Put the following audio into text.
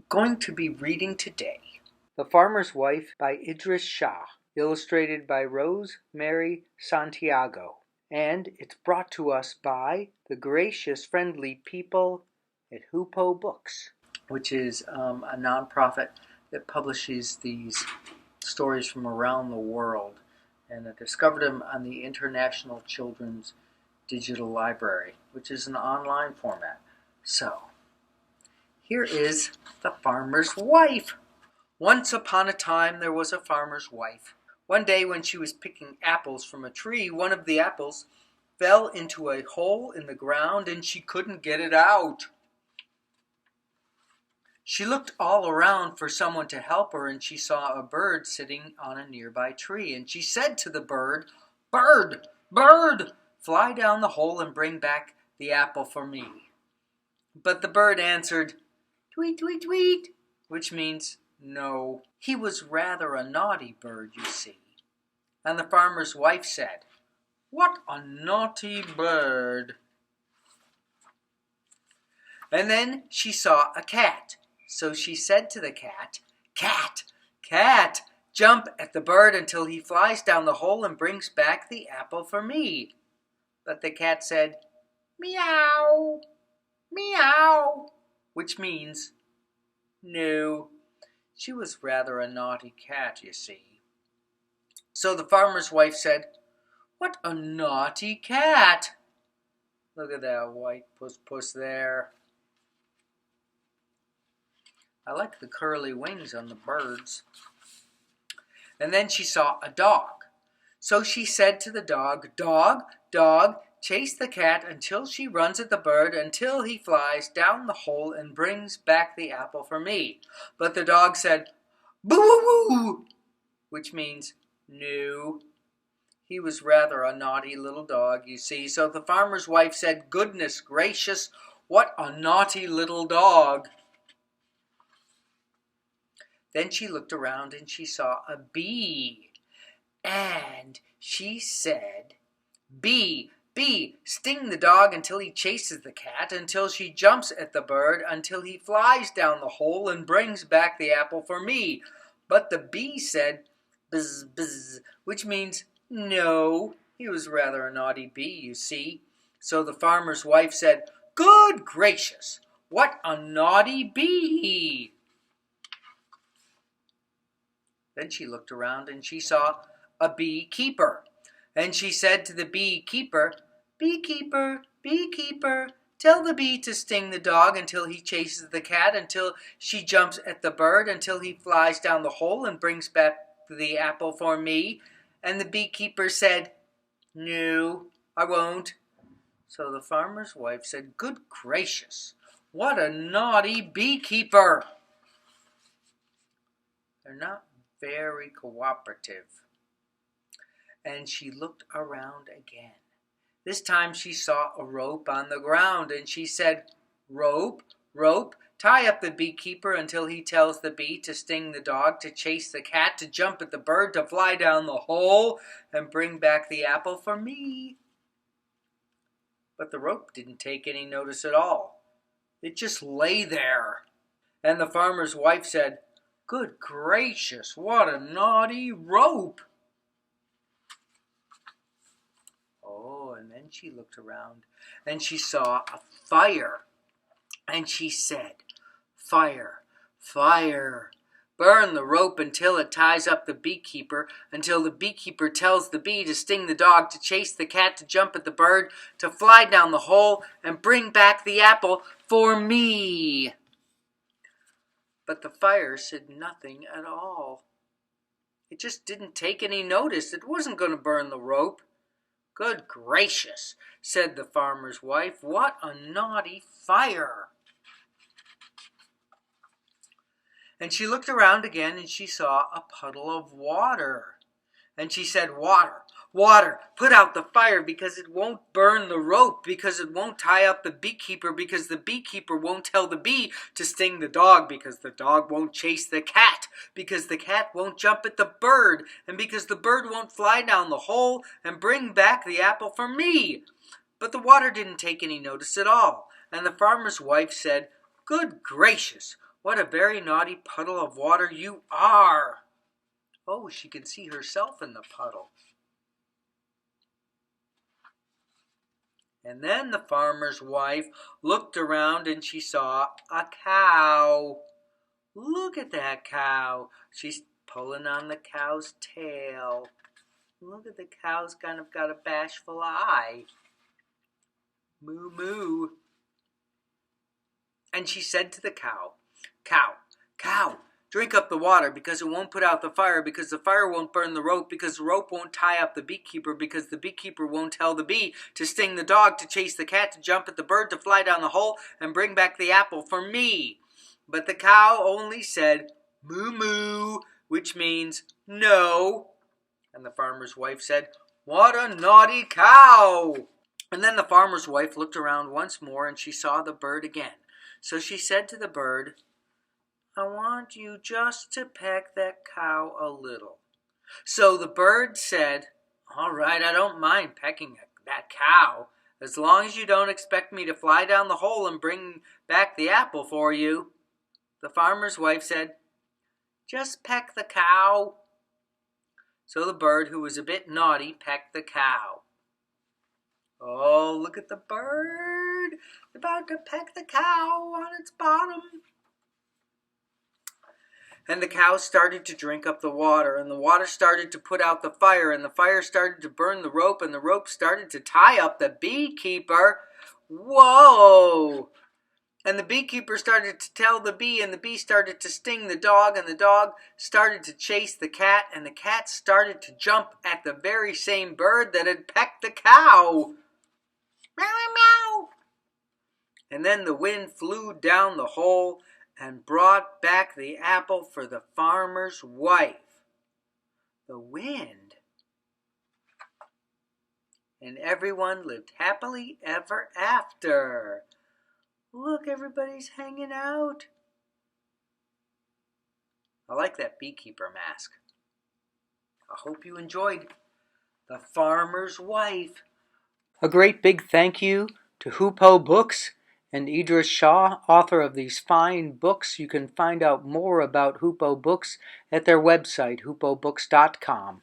going to be reading today The Farmer's Wife by Idris Shah, illustrated by Rosemary Santiago. And it's brought to us by the gracious, friendly people at Hoopoe Books, which is a nonprofit that publishes these stories from around the world. And I discovered them on the International Children's Digital Library, which is an online format. So, here is The Farmer's Wife. Once upon a time, there was a farmer's wife. One day when she was picking apples from a tree, one of the apples fell into a hole in the ground and she couldn't get it out. She looked all around for someone to help her, and she saw a bird sitting on a nearby tree. And she said to the bird, "Bird, bird, fly down the hole and bring back the apple for me." But the bird answered, "Tweet, tweet, tweet," which means no. He was rather a naughty bird, you see. And the farmer's wife said, "What a naughty bird." And then she saw a cat. So she said to the cat, "Cat, cat, jump at the bird until he flies down the hole and brings back the apple for me." But the cat said, "Meow, meow," which means no. She was rather a naughty cat, you see. So the farmer's wife said, "What a naughty cat." Look at that white puss there. I like the curly wings on the birds. And then she saw a dog. So she said to the dog, "Dog, dog, chase the cat until she runs at the bird until he flies down the hole and brings back the apple for me." But the dog said, "Boo-woo-woo," which means no. He was rather a naughty little dog, you see. So the farmer's wife said, "Goodness gracious, what a naughty little dog." Then she looked around and she saw a bee. And she said, "Bee, bee, sting the dog until he chases the cat, until she jumps at the bird, until he flies down the hole and brings back the apple for me." But the bee said, "Buzz, buzz," which means no. He was rather a naughty bee, you see. So the farmer's wife said, "Good gracious, what a naughty bee." Then she looked around and she saw a beekeeper. And she said to the beekeeper, "Beekeeper, beekeeper, tell the bee to sting the dog until he chases the cat, until she jumps at the bird, until he flies down the hole and brings back the apple for me." And the beekeeper said, "No, I won't." So the farmer's wife said, "Good gracious, what a naughty beekeeper." They're not very cooperative. And she looked around again. This time she saw a rope on the ground, and she said, "Rope, rope, tie up the beekeeper until he tells the bee to sting the dog, to chase the cat, to jump at the bird, to fly down the hole, and bring back the apple for me." But the rope didn't take any notice at all. It just lay there. And the farmer's wife said, "Good gracious, what a naughty rope." Oh, and then she looked around and she saw a fire. And she said, "Fire, fire, burn the rope until it ties up the beekeeper, until the beekeeper tells the bee to sting the dog, to chase the cat, to jump at the bird, to fly down the hole, and bring back the apple for me." But the fire said nothing at all. It just didn't take any notice. It wasn't going to burn the rope. "Good gracious," said the farmer's wife, "what a naughty fire." And she looked around again and she saw a puddle of water. And she said, "Water, water, put out the fire, because it won't burn the rope, because it won't tie up the beekeeper, because the beekeeper won't tell the bee to sting the dog, because the dog won't chase the cat, because the cat won't jump at the bird, and because the bird won't fly down the hole and bring back the apple for me." But the water didn't take any notice at all. And the farmer's wife said, "Good gracious, What a very naughty puddle of water you are! Oh, she can see herself in the puddle. And then the farmer's wife looked around and she saw a cow. Look at that cow. She's pulling on the cow's tail. Look at the cow's kind of got a bashful eye. Moo moo. And she said to the cow, Cow, cow, drink up the water because it won't put out the fire, because the fire won't burn the rope, because the rope won't tie up the beekeeper, because the beekeeper won't tell the bee to sting the dog, to chase the cat, to jump at the bird, to fly down the hole, and bring back the apple for me. But the cow only said, moo moo, which means no. And the farmer's wife said, What a naughty cow! And then the farmer's wife looked around once more and she saw the bird again. So she said to the bird, I want you just to peck that cow a little. So the bird said, All right, I don't mind pecking that cow, as long as you don't expect me to fly down the hole and bring back the apple for you. The farmer's wife said, Just peck the cow. So the bird, who was a bit naughty, pecked the cow. Oh, look at the bird, about to peck the cow on its bottom. And the cow started to drink up the water, and the water started to put out the fire, and the fire started to burn the rope, and the rope started to tie up the beekeeper. Whoa! And the beekeeper started to tell the bee, and the bee started to sting the dog, and the dog started to chase the cat, and the cat started to jump at the very same bird that had pecked the cow. Meow, meow. And then the wind flew down the hole and brought back the apple for the farmer's wife. The wind. And everyone lived happily ever after. Look, everybody's hanging out. I like that beekeeper mask. I hope you enjoyed The Farmer's Wife. A great big thank you to Hoopoe Books and Idris Shah, author of these fine books. You can find out more about Hoopoe Books at their website, hoopoebooks.com.